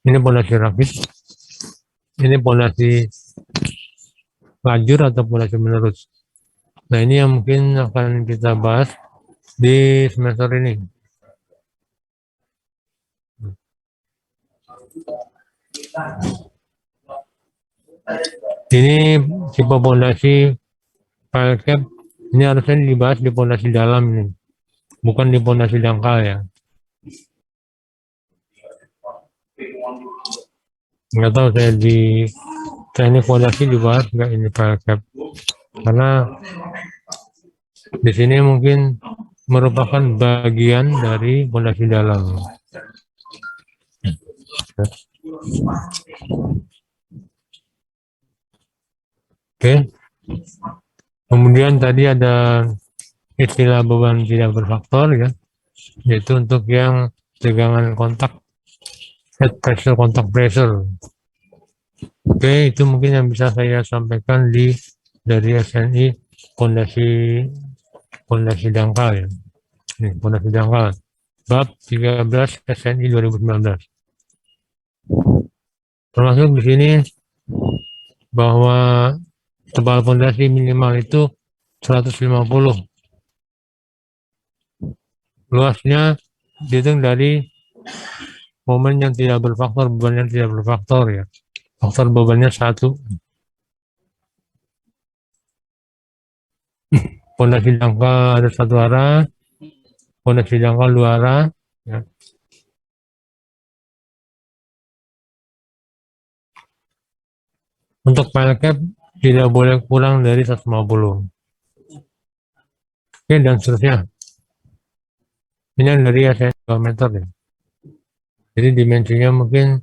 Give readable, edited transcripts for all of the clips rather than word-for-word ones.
Ini pondasi rakit, ini pondasi lajur atau pondasi menerus. Nah, ini yang mungkin akan kita bahas di semester ini. Ini tipe pondasi file cap, ini harusnya dibahas di pondasi dalam ini, bukan di pondasi dangkal ya. Nggak tahu saya di teknik fondasi dibahas nggak ini file cap, karena di sini mungkin merupakan bagian dari fondasi dalam. Oke, kemudian tadi ada istilah beban tidak berfaktor ya, yaitu untuk yang tegangan kontak, head pressure, kontak pressure. Oke, itu mungkin yang bisa saya sampaikan dari SNI pondasi pondasi dangkal ya. Nih, pondasi dangkal. Bab 13 SNI 2019. Termasuk di sini bahwa tebal pondasi minimal itu 150. Luasnya dihitung dari momen yang tidak berfaktor, beban yang tidak berfaktor ya. Faktor bebannya 1. Pondasi dangkal ada 1 arah, pondasi dangkal 2 arah ya. Untuk pile cap tidak boleh kurang dari 150. Oke, dan seterusnya. Ini yang dari ASN 2 meter ya. Jadi dimensinya mungkin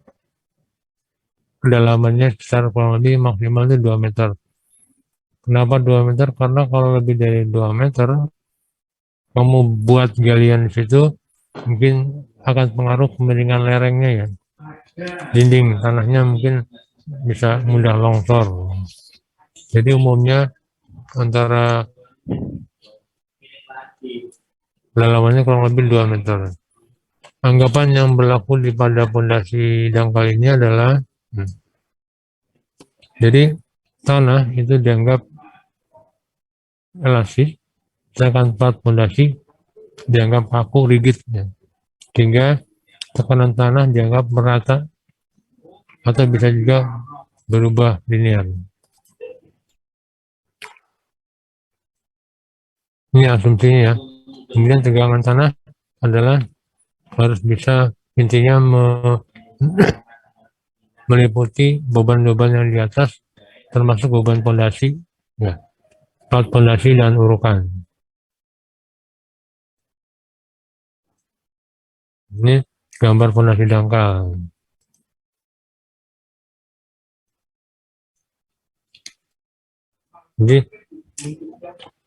kedalamannya sekitar kurang lebih maksimal itu 2 meter. Kenapa 2 meter? Karena kalau lebih dari 2 meter, kamu buat galian di situ, mungkin akan pengaruh kemiringan lerengnya ya. Dinding tanahnya mungkin bisa mudah longsor. Jadi umumnya antara kedalamannya kurang lebih 2 meter. Anggapan yang berlaku pada pondasi dangkal ini adalah jadi tanah itu dianggap elastis, sedangkan part pondasi dianggap kaku rigid ya. Sehingga tekanan tanah dianggap merata atau bisa juga berubah linear. Ini asumsinya ya. Kemudian tegangan tanah adalah harus bisa intinya meliputi beban-beban yang di atas, termasuk beban pondasi, ya, part pondasi dan urukan. Ini gambar pondasi dangkal. Jadi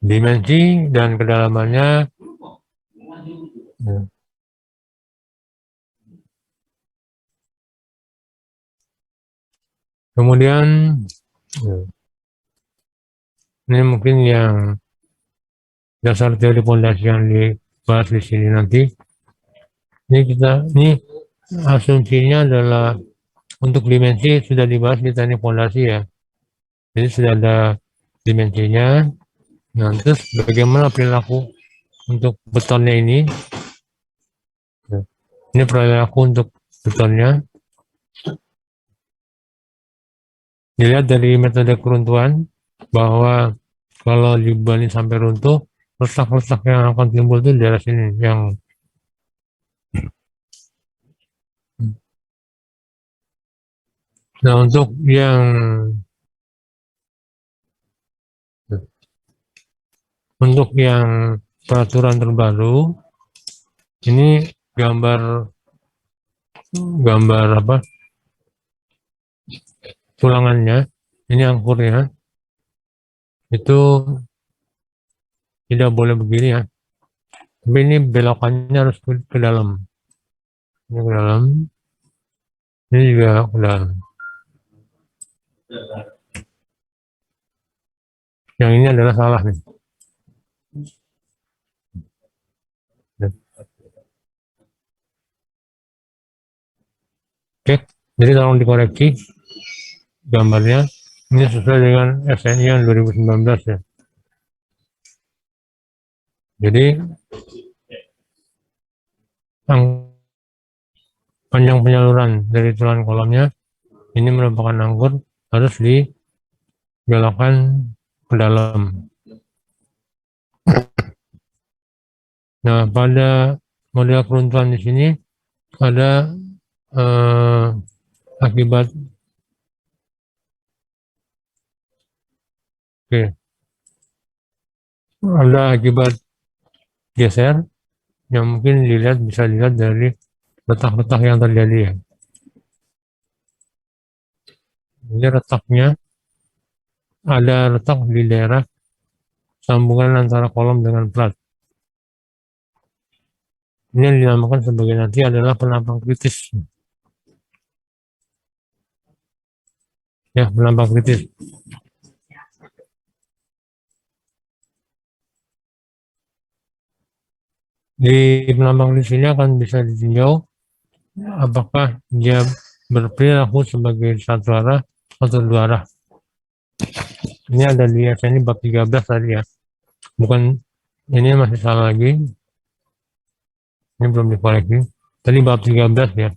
dimensi dan kedalamannya ya. Kemudian ya, ini mungkin yang dasar teori pondasi yang dibahas di sini nanti. Ini asumsinya adalah untuk dimensi sudah dibahas di teknik pondasi ya. Jadi sudah ada dimensinya. Nah, terus bagaimana perilaku untuk betonnya ini? Ini perilaku untuk betonnya. Dilihat dari metode keruntuhan bahwa kalau dibanding sampai runtuh, letak-letak yang akan timbul itu di daerah sini. Nah, untuk yang peraturan terbaru, ini gambar gambar apa? Tulangannya, ini angkurnya, itu tidak boleh begini ya. Tapi ini belokannya harus ke dalam. Ini ke dalam, ini juga ke dalam. Yang ini adalah salah nih. Oke. Jadi tolong dikoreksi gambarnya. Ini sesuai dengan SNI yang 2019 ya. Jadi panjang penyaluran dari tulang kolomnya ini merupakan angkur harus dibelokkan ke dalam. Nah, pada model keruntuhan di sini ada akibat ada akibat geser yang mungkin bisa dilihat dari retak-retak yang terjadi ya. Ini retaknya ada retak di daerah sambungan antara kolom dengan plat. Ini yang dinamakan sebagai nanti adalah penampang kritis. Ya, penampang kritis. Di penampang kritis ini akan bisa ditinjau apakah dia berperilaku sebagai satu arah atau dua arah. Ini ada di SNI bab 13 tadi ya. Bukan, ini masih salah lagi. Ini belum dikoreksi. Tadi bab 13 ya.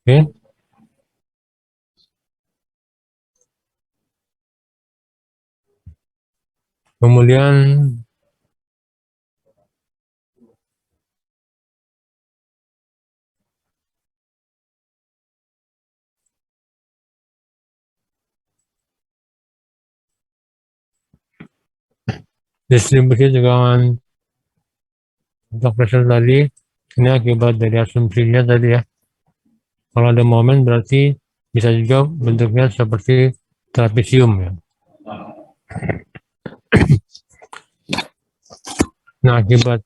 Oke. Kemudian distribusi tegangan untuk pressure tadi ini akibat dari asumsinya tadi ya. Kalau ada momen berarti bisa juga bentuknya seperti trapesium ya. Nah, akibat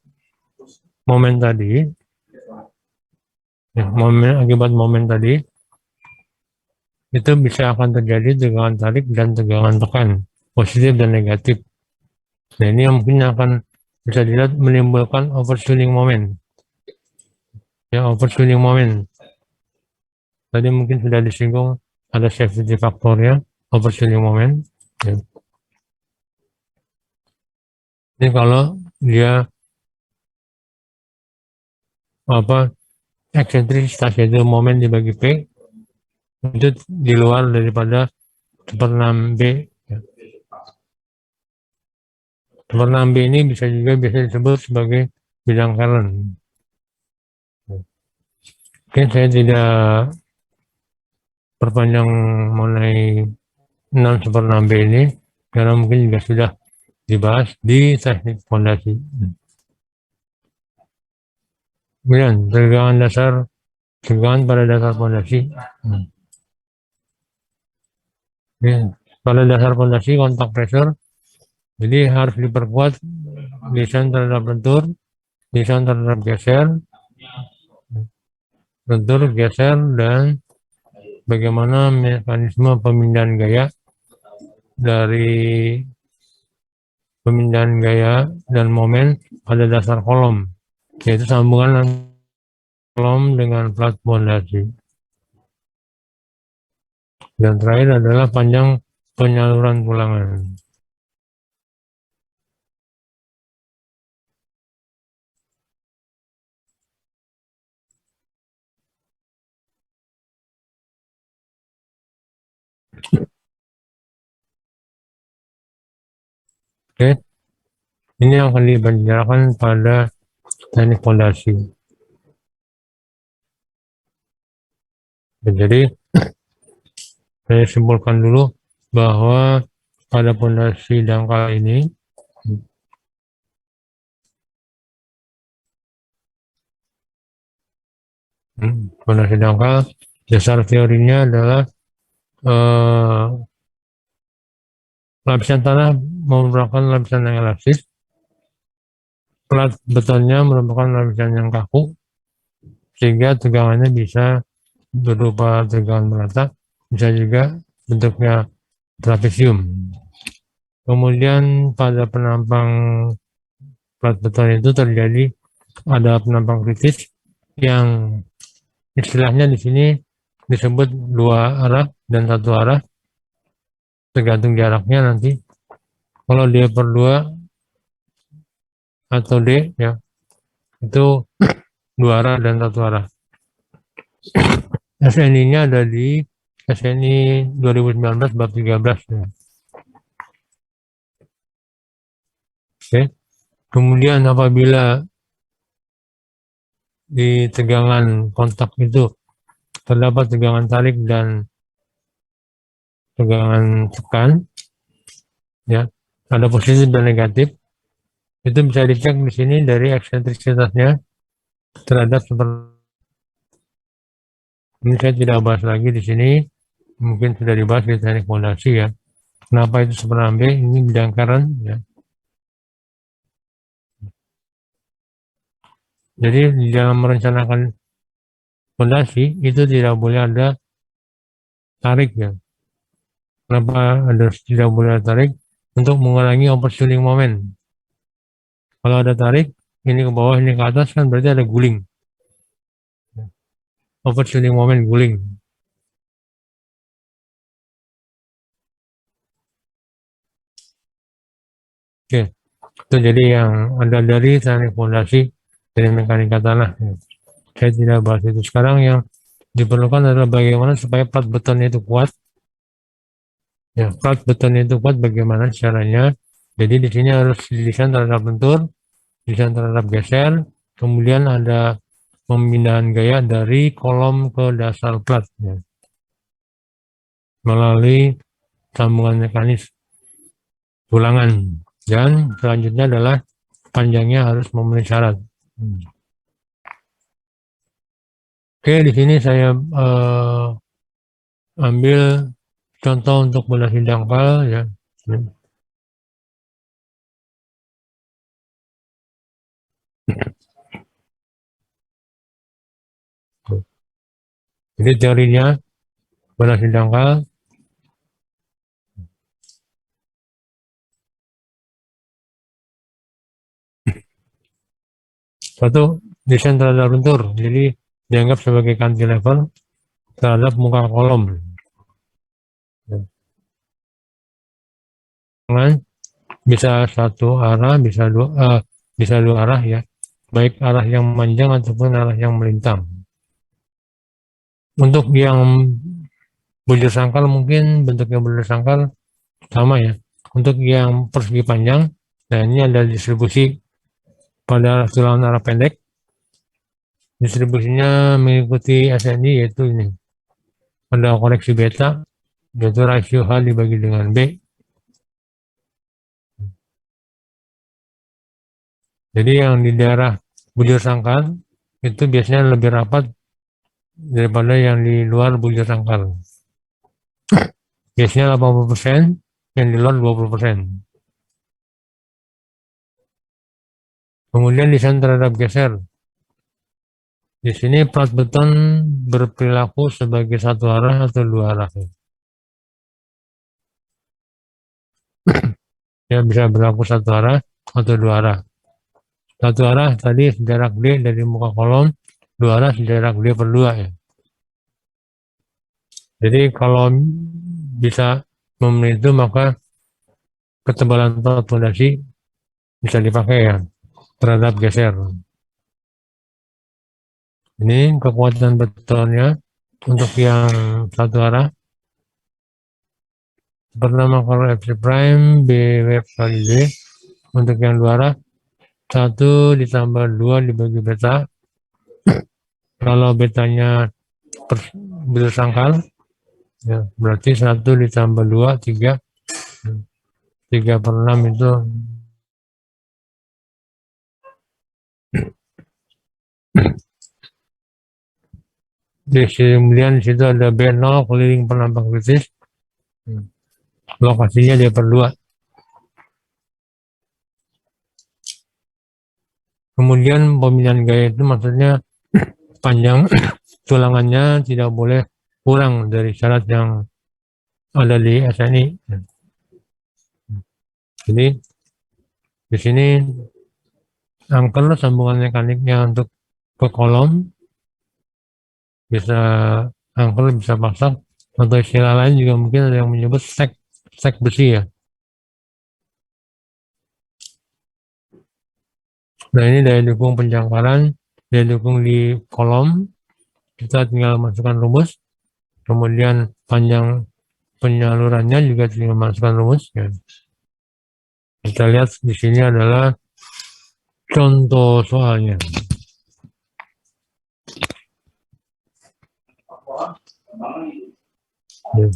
momen tadi ya, akibat momen tadi itu bisa akan terjadi tegangan tarik dan tegangan tekan, positif dan negatif. Nah, ini yang mungkin akan bisa dilihat menimbulkan overshooting moment. Ya, overshooting moment. Tadi mungkin sudah disinggung ada safety faktornya, overshooting moment. Ya. Ini kalau dia eksentrisitas yaitu momen dibagi P itu di luar daripada 1/6B. Ya. 1/6B ini bisa juga biasa disebut sebagai bidang current. Oke, saya tidak perpanjang mengenai 6/6B ini karena mungkin juga sudah dibahas di teknik fondasi. Kemudian tegangan pada dasar fondasi. Pada dasar fondasi kontak pressure, jadi harus diperkuat desain terhadap lentur, desain terhadap geser, lentur, geser, dan bagaimana mekanisme pemindahan gaya dari pemindahan gaya dan momen pada dasar kolom, yaitu sambungan kolom dengan plat fondasi. Dan terakhir adalah panjang penyaluran tulangan. Oke, ini akan dibicarakan pada teknik fondasi. Jadi saya simpulkan dulu bahwa pada fondasi dangkal ini fondasi dangkal dasar teorinya adalah lapisan tanah merupakan lapisan yang elastis, plat betonnya merupakan lapisan yang kaku, sehingga tegangannya bisa berupa tegangan merata, bisa juga bentuknya trapesium. Kemudian pada penampang plat beton itu terjadi ada penampang kritis yang istilahnya di sini disebut dua arah dan satu arah, tergantung jaraknya nanti. Kalau D per 2 atau D ya, itu dua arah dan satu arah. SNI-nya ada di SNI 2019 bab 13 ya. Oke. Kemudian apabila di tegangan kontak itu terdapat tegangan tarik dan tegangan tekan, ya, ada positif dan negatif, itu bisa dicek di sini dari eksentrisitasnya terhadap seperti ini. Saya tidak bahas lagi di sini, mungkin sudah dibahas di teknik fondasi ya. Kenapa itu seperambe? Ini bidang current ya. Jadi di dalam merencanakan fondasi itu tidak boleh ada tarik ya. Kenapa ada tidak boleh ada tarik? Untuk mengurangi overshooting moment. Kalau ada tarik, ini ke bawah, ini ke atas, kan berarti ada guling. Overshooting moment, guling. Oke, itu jadi yang ada dari teknik fondasi dari mekanika tanah. Saya tidak bahas itu sekarang. Yang diperlukan adalah bagaimana supaya plat beton itu kuat. Ya, plat beton itu kuat bagaimana caranya. Jadi di sini harus desain terhadap lentur, desain terhadap geser, kemudian ada pemindahan gaya dari kolom ke dasar plat ya, melalui sambungan mekanis tulangan, dan selanjutnya adalah panjangnya harus memenuhi syarat. Oke, di sini saya ambil contoh untuk fondasi dangkal ya. Jadi teorinya fondasi dangkal satu, desain terhadap lentur, jadi dianggap sebagai cantilever terhadap muka kolom. Dengan bisa satu arah, bisa dua arah ya, baik arah yang memanjang ataupun arah yang melintang. Untuk yang bujur sangkal mungkin bentuknya bujur sangkal sama ya. Untuk yang persegi panjang, nah ini ada distribusi pada tulangan arah pendek. Distribusinya mengikuti SNI, yaitu ini. Pada koreksi beta, yaitu rasio H dibagi dengan B. Jadi yang di daerah bujur sangkal itu biasanya lebih rapat daripada yang di luar bujur sangkal. Biasanya 80%, yang di luar 20%. Kemudian desain terhadap geser. Di sini plat beton berperilaku sebagai satu arah atau dua arah. Ya, bisa berlaku satu arah atau dua arah. Satu arah tadi sejarak D dari muka kolom, dua arah sejarak D per 2 ya. Jadi kalau bisa memenuhi itu, maka ketebalan plat fondasi bisa dipakai ya terhadap geser. Ini kekuatan betonnya untuk yang satu arah. Pertama kalau FC prime, B web kali D. Untuk yang dua arah, 1 ditambah 2 dibagi beta. Kalau betanya bersangkal, ya, berarti 1 ditambah 2, 3. 3 per 6 itu kemudian di situ ada B0 keliling penambang kritis. Lokasinya D per 2. Kemudian pemindahan gaya itu maksudnya panjang tulangannya tidak boleh kurang dari syarat yang ada di SNI. Jadi di sini angker sambungan mekaniknya untuk ke kolom bisa angker bisa pasang atau istilah lain juga mungkin ada yang menyebut stek stek besi ya. Nah ini daya dukung penjangkaran, daya dukung di kolom, kita tinggal masukkan rumus, kemudian panjang penyalurannya juga tinggal masukkan rumus. Ya. Kita lihat di sini adalah contoh soalnya. Ya.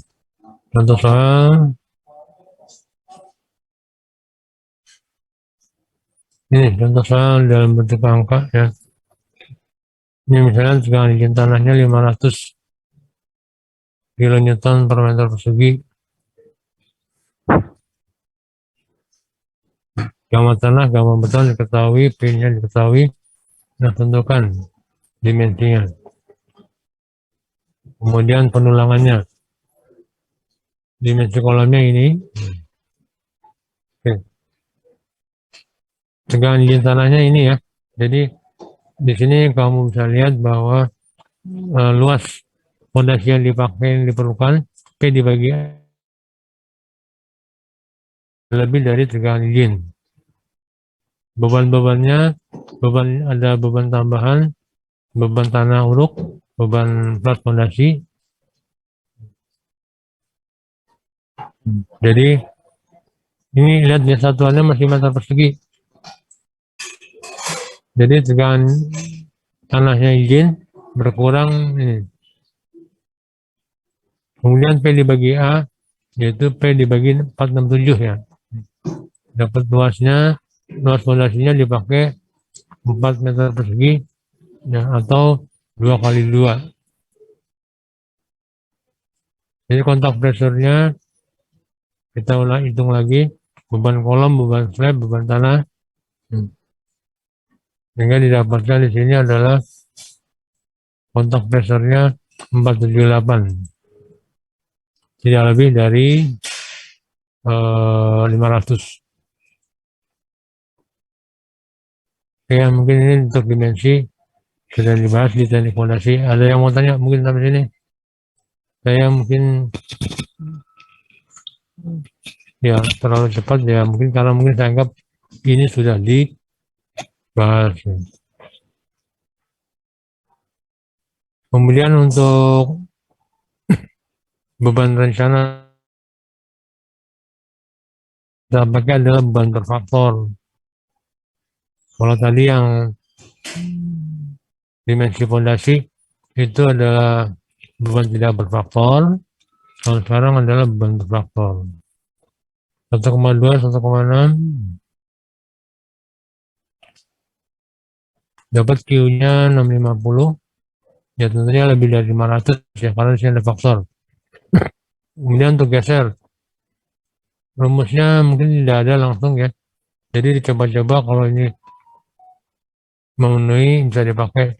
Contoh soal ini contoh soal dalam bentuk angka ya. Ini misalnya tegangan izin tanahnya 500 kilonewton per meter persegi. Gamma tanah, gamma beton diketahui, P-nya diketahui. Nah, tentukan dimensinya. Kemudian penulangannya. Dimensi kolomnya ini. Oke. Tegangan izin tanahnya ini ya. Jadi di sini kamu bisa lihat bahwa luas fondasi yang dipakai diperlukan P dibagi lebih dari tegangan izin. Beban-bebannya, ada beban tambahan, beban tanah uruk, beban plat fondasi. Jadi ini lihat ya satuannya masih meter persegi. Jadi tegangan tanahnya izin berkurang ini. Kemudian P dibagi A yaitu P dibagi 467 ya. Dapat luas fondasinya dipakai 4 meter persegi ya, atau 2 kali 2. Jadi kontak pressure-nya kita ulang hitung lagi, beban kolom, beban slab, beban tanah. Sehingga didapatkan di sini adalah kontak pressure-nya 478. Tidak lebih dari 500. Ya mungkin ini untuk dimensi sudah dibahas di teknik fondasi. Ada yang mau tanya mungkin sampai sini? Saya mungkin ya terlalu cepat ya mungkin karena mungkin saya anggap ini sudah dibahas. Kemudian untuk beban rencana dampaknya adalah beban berfaktor. Kalau tadi yang dimensi fondasi itu adalah beban tidak berfaktor, kalau sekarang adalah beban berfaktor. 1,2, 1,6 dapat Q-nya 650, ya tentunya lebih dari 500 ya karena di sini ada faktor. Kemudian untuk geser, rumusnya mungkin tidak ada langsung ya. Jadi dicoba-coba kalau ini memenuhi bisa dipakai.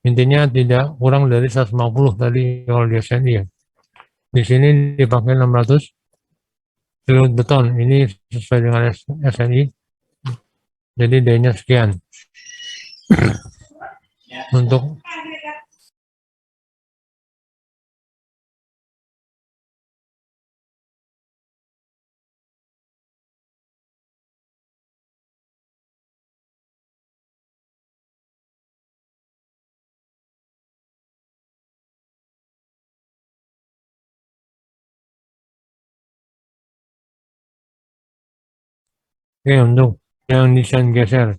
Intinya tidak kurang dari 150 tadi kalau di SNI ya. Di sini dipakai 600 seluruh beton. Ini sesuai dengan SNI. Jadi D-nya sekian. Untuk untuk yang desain geser,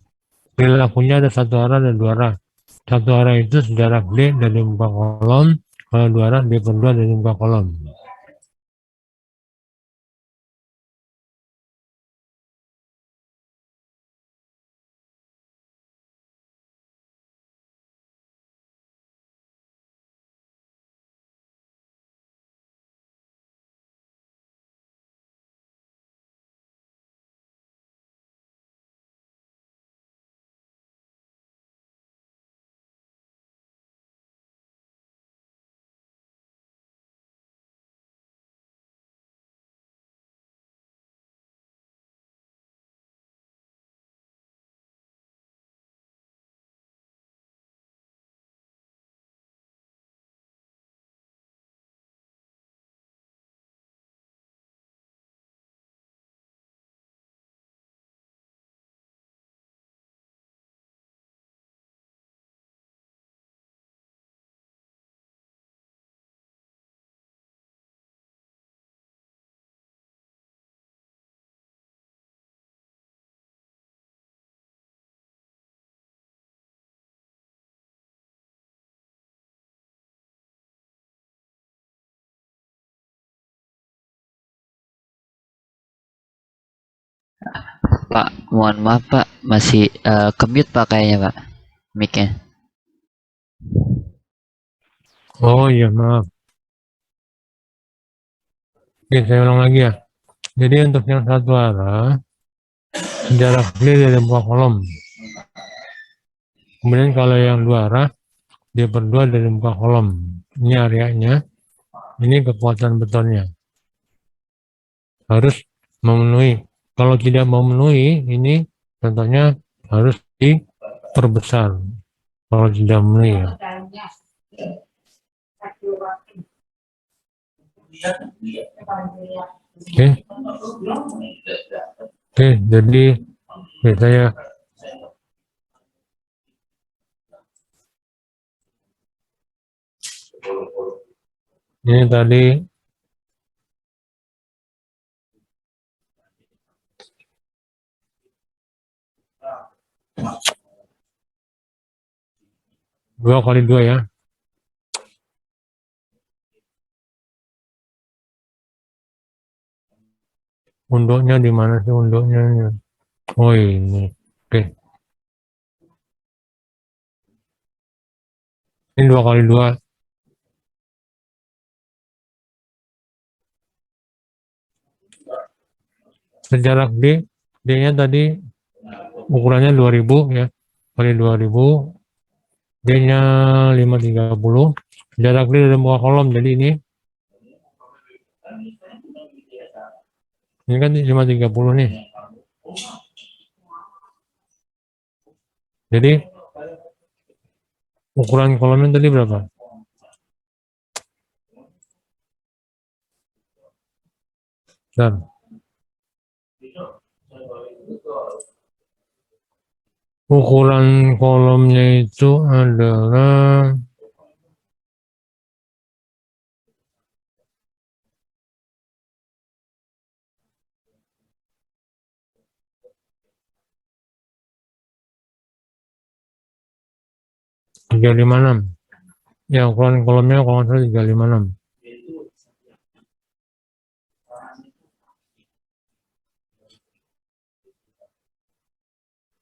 perilakunya ada satu arah dan dua arah. Satu arah itu sejarak D dari muka kolom, kalau dua arah D per 2 dari muka kolom. Pak, mohon maaf Pak, masih ke-mute Pak kayaknya Pak, mic-nya. Oh iya, maaf. Oke, saya ulang lagi ya. Jadi untuk yang satu arah, jarak dia dari buah kolom. Kemudian kalau yang dua arah, dia berdua dari buah kolom. Ini areanya, ini kekuatan betonnya. Harus memenuhi. Kalau tidak memenuhi, ini contohnya harus diperbesar. Kalau tidak memenuhi ya. Oke, oke, jadi saya ini tadi dua kali dua ya. Unduknya di mana sih unduknya? Oh ini. Oke, ini dua kali dua. Sejarak D-nya tadi ukurannya 2000 ya. Kali 2000, D-nya 530. Jarak D dari muka kolom, jadi ini kan 530 nih. Jadi ukuran kolomnya tadi berapa? Dan ukuran kolomnya itu adalah 356. Ya, ukuran kolomnya kalau nggak salah 356.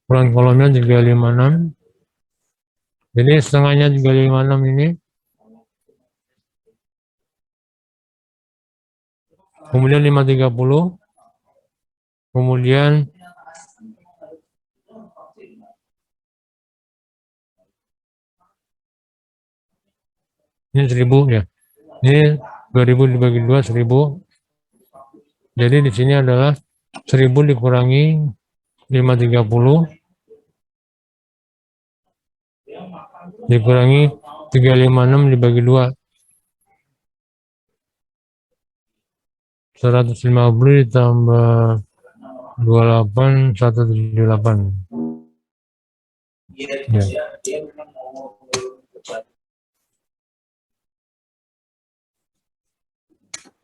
Ukuran kolomnya 356. Jadi setengahnya 356 ini. Kemudian 530. Kemudian ini 1000 ya. Ini 2000 dibagi 2, 1000. Jadi di sini adalah 1000 dikurangi 530 dikurangi 356 dibagi 2. 150 ditambah 28, 178. Ya.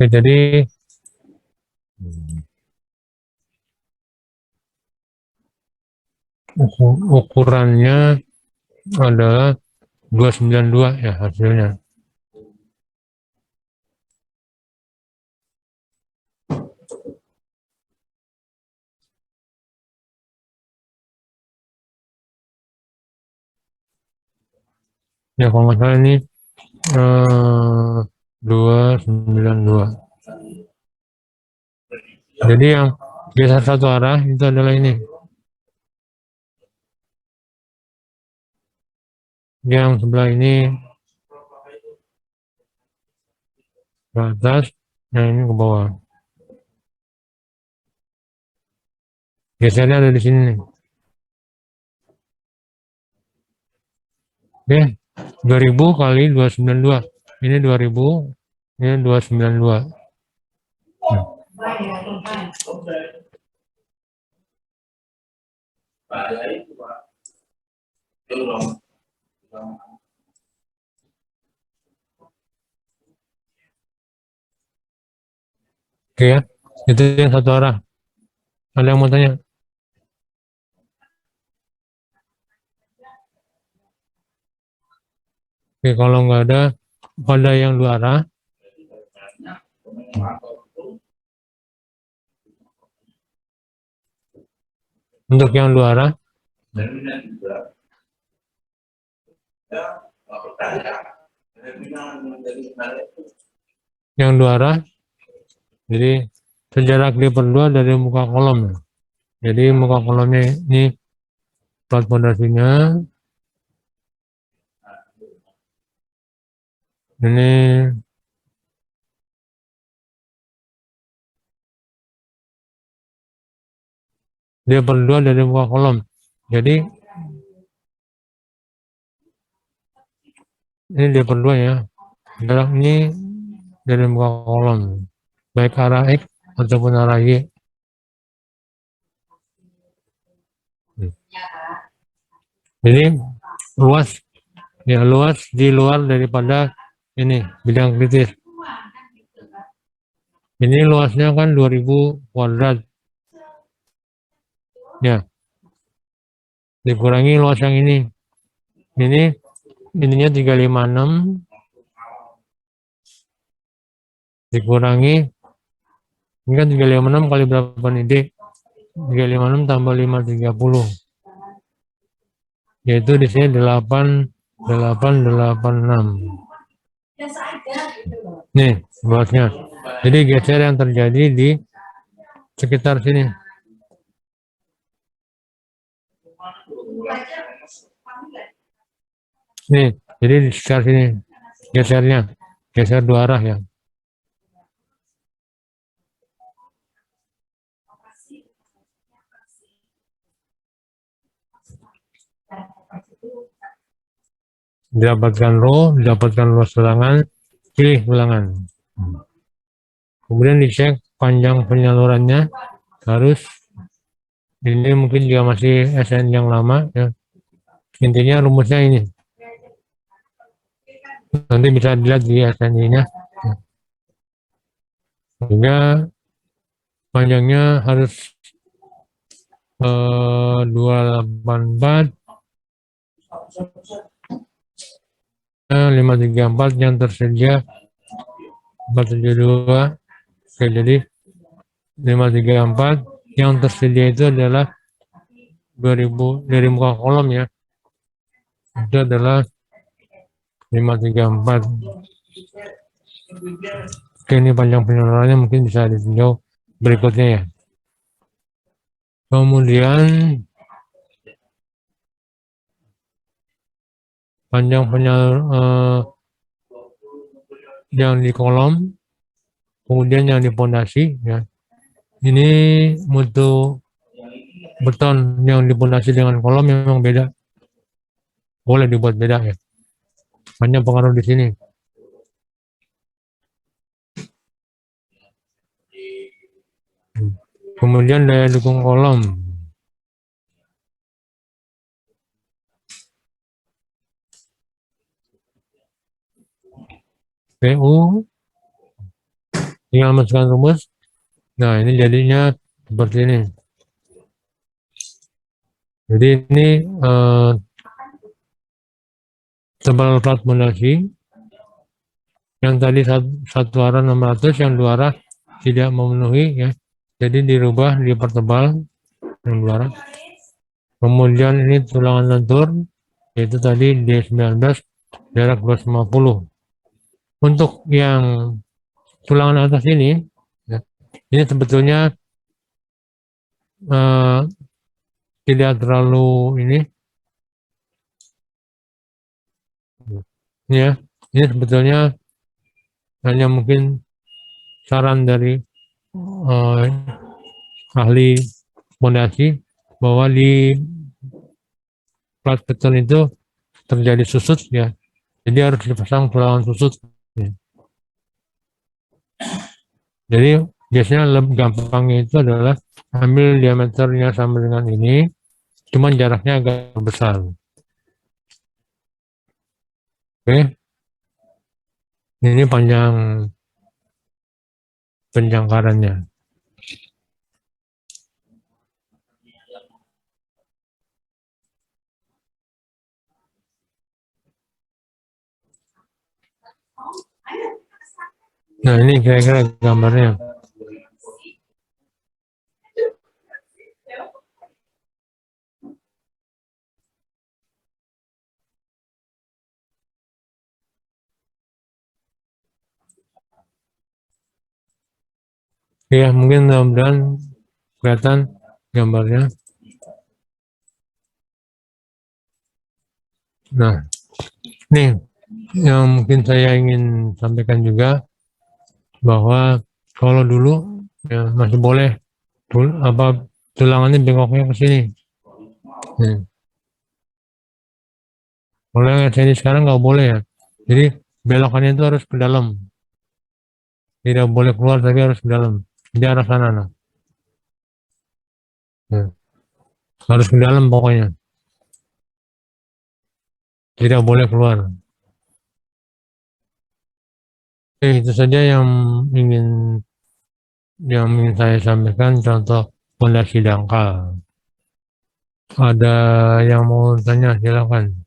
Oke, jadi ukurannya adalah 292 ya hasilnya. Ya kalau nggak salah ini 292. Jadi yang geser satu arah itu adalah ini. Yang sebelah ini ke atas, yang ini ke bawah. Gesernya ada di sini nih. Oke, 2000 kali 292. Ini 2000, ini 292. Hmm. Oke ya, itu yang satu arah. Ada yang mau tanya? Oke, kalau nggak ada, pada yang dua arah, Untuk yang dua arah, jadi sejarak diperdua dari muka kolom. Jadi muka kolomnya ini plat pondasinya, ini dia berdua dari muka kolom. Jadi ini dia berdua ya. Jarak ini dari muka kolom, baik arah X ataupun arah Y. Jadi luas, ya luas di luar daripada ini bidang kritis. Ini luasnya kan 2000 kuadrat. Ya, dikurangi luas yang ini. Ini ininya 356 dikurangi ini kan 356 kali berapa nih D? 356 tambah 530. Yaitu di sini 8886. Nih, luasnya. Jadi geser yang terjadi di sekitar sini. Nih, jadi di sekitar sini gesernya. Geser dua arah ya. Didapatkan rho, didapatkan luas ulangan, pilih ulangan. Kemudian dicek panjang penyalurannya, harus ini mungkin juga masih SN yang lama ya. Intinya rumusnya ini. Nanti bisa dilihat di SN-nya. Sehingga panjangnya harus 284 534 yang tersedia 472. Oke, jadi 534 yang tersedia itu adalah 2000 dari muka kolom ya. Itu adalah 534. Oke, ini panjang penyalurannya mungkin bisa ditinjau berikutnya ya. Kemudian panjang penyalur yang di kolom, kemudian yang di pondasi ya. Ini mutu beton yang di pondasi dengan kolom memang beda. Boleh dibuat beda ya. Banyak pengaruh di sini. Kemudian daya dukung kolom. PU tinggal masukkan rumus. Nah, ini jadinya seperti ini. Jadi ini tebal plat pondasi. Yang tadi satu arah 600, yang dua arah tidak memenuhi ya. Jadi dirubah, dipertebal yang dua arah. Kemudian ini tulangan lentur, yaitu tadi D19 jarak 250. Untuk yang tulangan atas ini, ya, ini sebetulnya tidak terlalu ini ya. Ini sebetulnya hanya mungkin saran dari ahli fondasi bahwa di plat beton itu terjadi susut ya. Jadi harus dipasang tulangan susut. Ya. Jadi biasanya lebih gampangnya itu adalah ambil diameternya sama dengan ini, cuman jaraknya agak besar. Oke, ini panjang penjangkarannya. Nah, ini kira-kira gambarnya. Ya, mungkin mudah-mudahan kelihatan gambarnya. Nah, nih yang mungkin saya ingin sampaikan juga bahwa kalau dulu ya masih boleh tulangannya bengkoknya ke sini. Nih, kalau yang ini sekarang nggak boleh ya. Jadi belokannya itu harus ke dalam. Tidak boleh keluar tapi harus ke dalam. Di arah sana. Nah. Ya. Harus ke dalam pokoknya. Tidak boleh keluar. Itu saja ingin ingin saya sampaikan contoh pondasi dangkal. Ada yang mau tanya, silakan.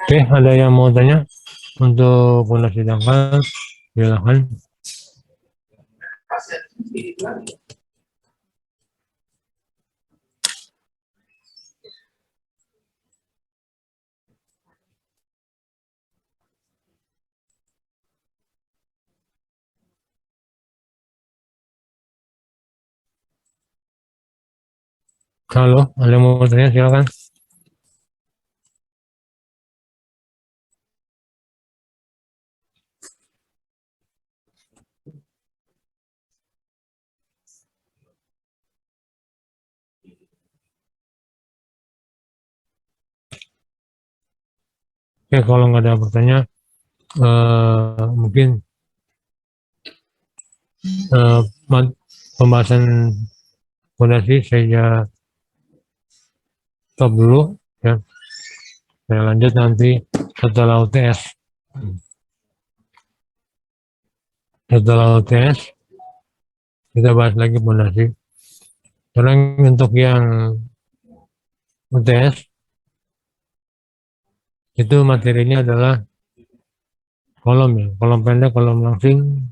Oke, ada yang mau tanya untuk pondasi dangkal? Silakan. Halo, ada yang mau tanya? Silakan. Oke, kalau nggak ada pertanyaan, mungkin eh, pembahasan fondasi saya stop dulu ya. Saya lanjut nanti setelah UTS. Setelah UTS kita bahas lagi fondasi. Sekarang untuk yang UTS itu materinya adalah kolom ya, kolom pendek, kolom langsing.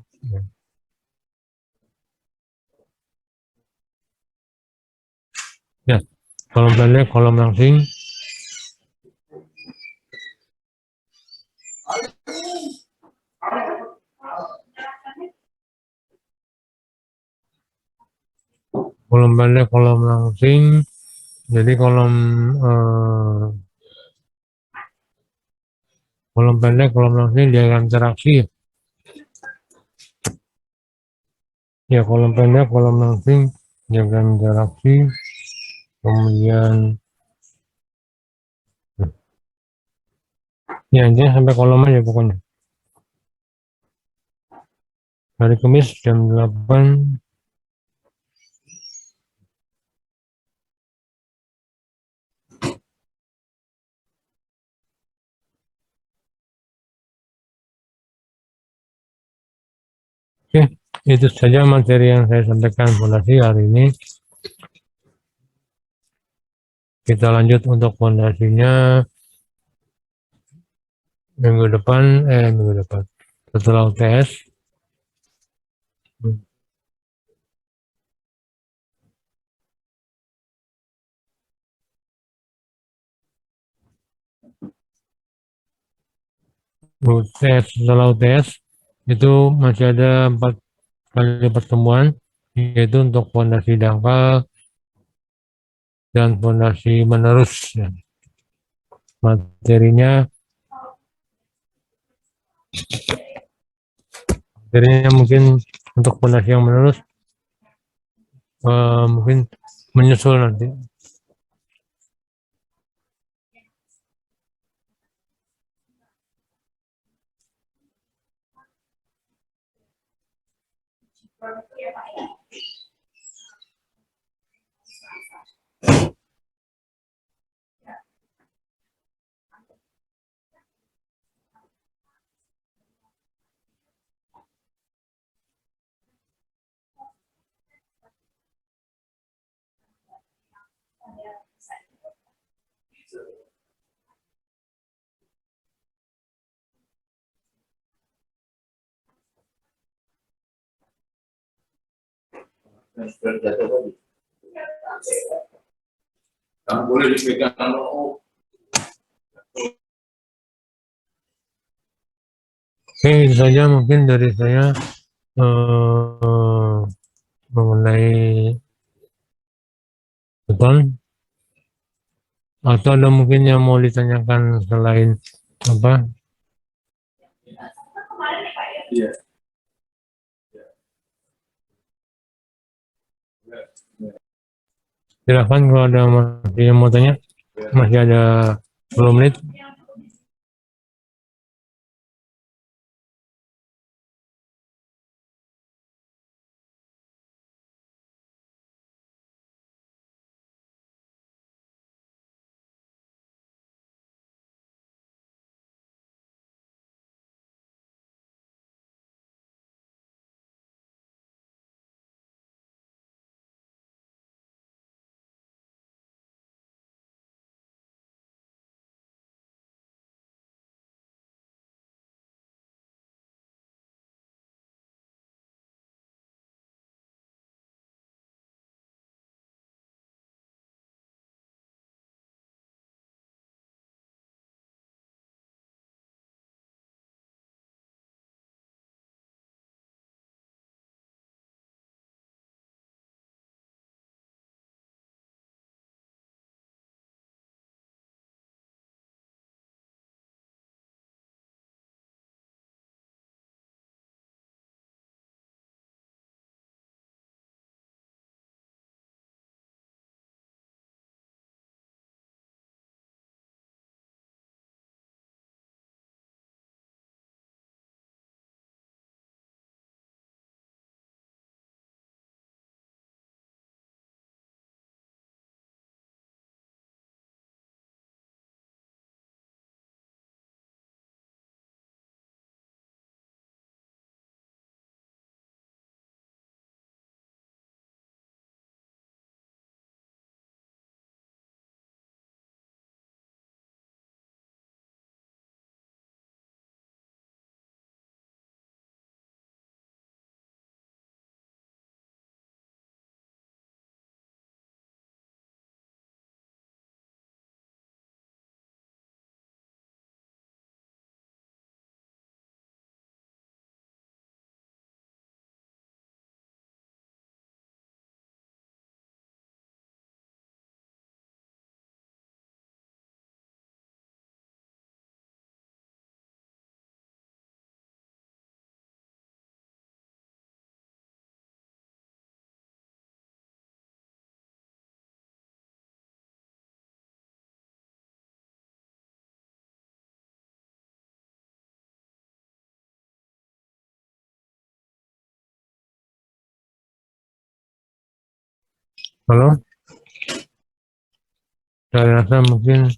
Ya, kolom pendek, kolom langsing. Kolom pendek, kolom langsing. Jadi kolom pendek, kolom langsing diagram interaksi. Ya, kolom pendek, kolom langsing diagram interaksi. Kemudian ya intinya sampai kolom aja pokoknya. Hari Kamis jam 8. Oke, itu saja materi yang saya sampaikan fondasi hari ini. Kita lanjut untuk fondasinya minggu depan, setelah UTS. Setelah UTS itu masih ada 4 kali pertemuan, yaitu untuk fondasi dangkal dan fondasi menerus. Ya. Materinya mungkin untuk fondasi yang menerus mungkin menyusul nanti. Boleh dipegang. Oke, itu saja mungkin dari saya mengenai beton. Atau ada mungkin yang mau ditanyakan selain apa? Iya. Silakan kalau ada yang mau tanya. Masih ada 10 menit. Halo, saya rasa mungkin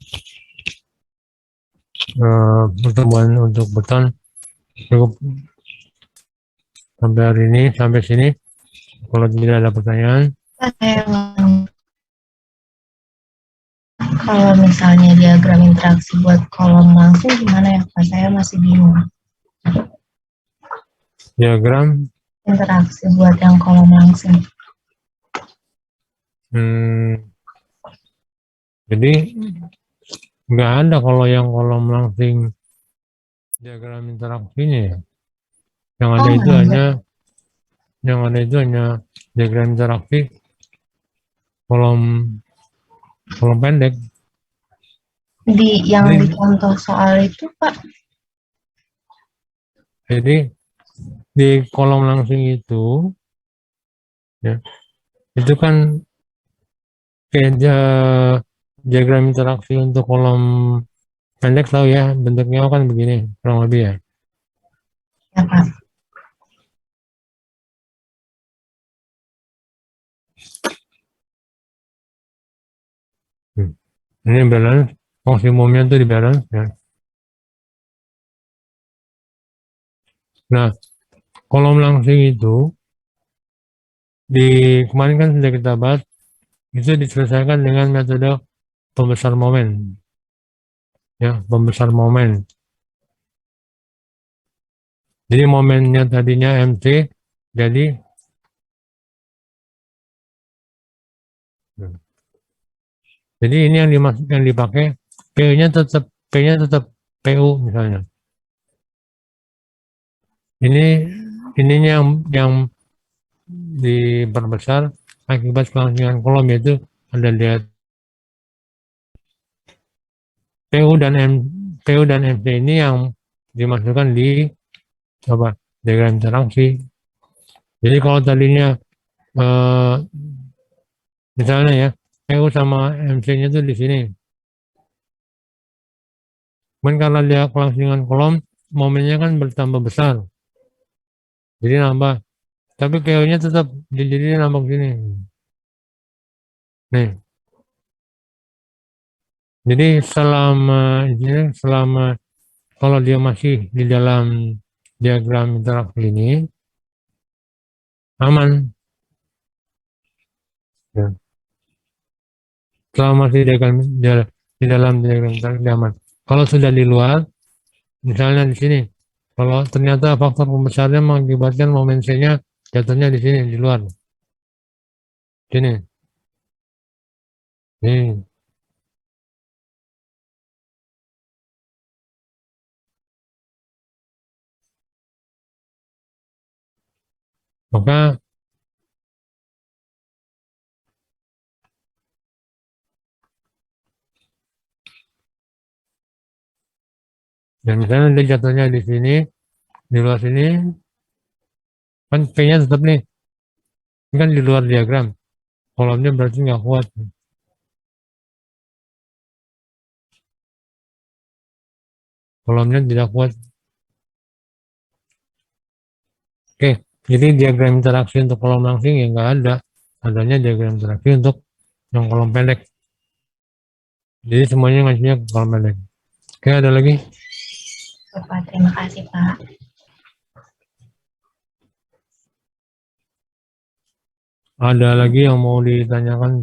pertemuan untuk beton cukup sampai hari ini, sampai sini. Kalau tidak ada pertanyaan, Kalau misalnya diagram interaksi buat kolom langsung gimana ya Pak? Saya masih bingung. diagram Interaksi buat yang kolom langsung. jadi nggak ada kalau yang kolom langsing diagram interaksinya ya. Yang ada itu hanya diagram interaksi kolom pendek. Di contoh soal itu Pak. Jadi di kolom langsing itu ya, itu kan kayak diagram interaksi untuk kolom pendek, tahu ya, bentuknya kan begini kurang lebih ya. Ya Pak. Ini balance, maksimumnya tuh di balance ya. Nah, kolom langsing itu kemarin kan sudah kita bahas, itu diselesaikan dengan metode pembesar momen. Ya, pembesar momen. Jadi momennya tadinya MC, jadi ini yang dipakai P-nya tetap PU misalnya. Ininya yang diperbesar akibat kelangsungan kolom, yaitu ada lihat PU dan MC ini yang dimasukkan di diagram interaksi. Jadi kalau tadinya misalnya ya PU sama MC-nya itu di sini. Karena dia kelangsungan kolom, momennya kan bertambah besar. Jadi nambah. Tapi PU-nya tetap jadi nambah sini. Nih. Jadi selama kalau dia masih di dalam diagram interaksi ini aman. Ya. Selama masih di dalam diagram interaksi aman. Kalau sudah di luar, misalnya di sini, kalau ternyata faktor pembesarnya mengakibatkan momen C-nya jatuhnya di sini, di luar. Sini. Nih. Maka dan misalnya dia jatuhnya di sini, di luar sini, kan P-nya tetap nih. Ini kan di luar diagram. Kolomnya berarti nggak kuat. Kolomnya tidak kuat. Oke, jadi diagram interaksi untuk kolom langsing ya nggak ada. Adanya diagram interaksi untuk yang kolom pendek. Jadi semuanya ngasihnya ke kolom pendek. Oke, ada lagi? Pak, terima kasih Pak. Ada lagi yang mau ditanyakan?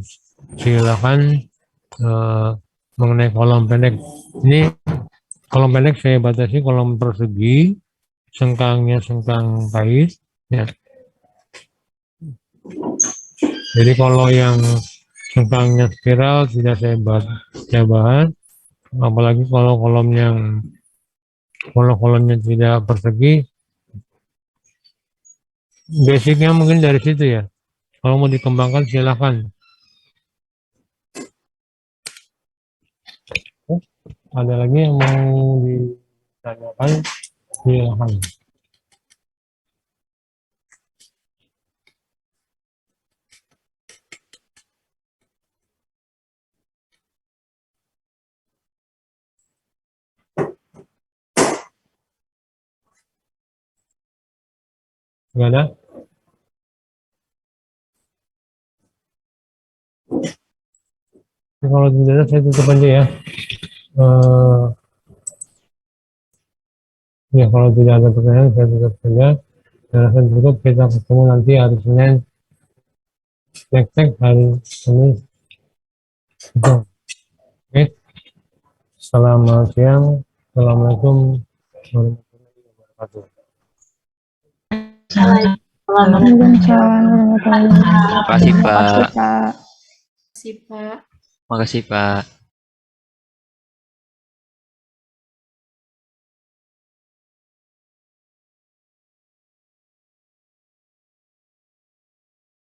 Silakan mengenai kolom pendek. Ini kolom pendek saya batasi kolom persegi, sengkangnya sengkang kait. Ya. Jadi kalau yang sengkangnya spiral tidak saya bahas. Apalagi kalau kolomnya tidak persegi, basicnya mungkin dari situ ya. Kalau mau dikembangkan silakan. Ada lagi yang mau ditanyakan? Silakan. Enggak ada? Kalau tidak ada saya tutup aja ya. Ya kalau tidak ada pertanyaan saya tutup saja. Dan saya tutup, kita ketemu nanti hari Senin. Cek hari Senin. Oke. Selamat siang. Assalamualaikum warahmatullahi wabarakatuh. Terima kasih, Pak. Terima kasih, Pak. Makasih, Pak.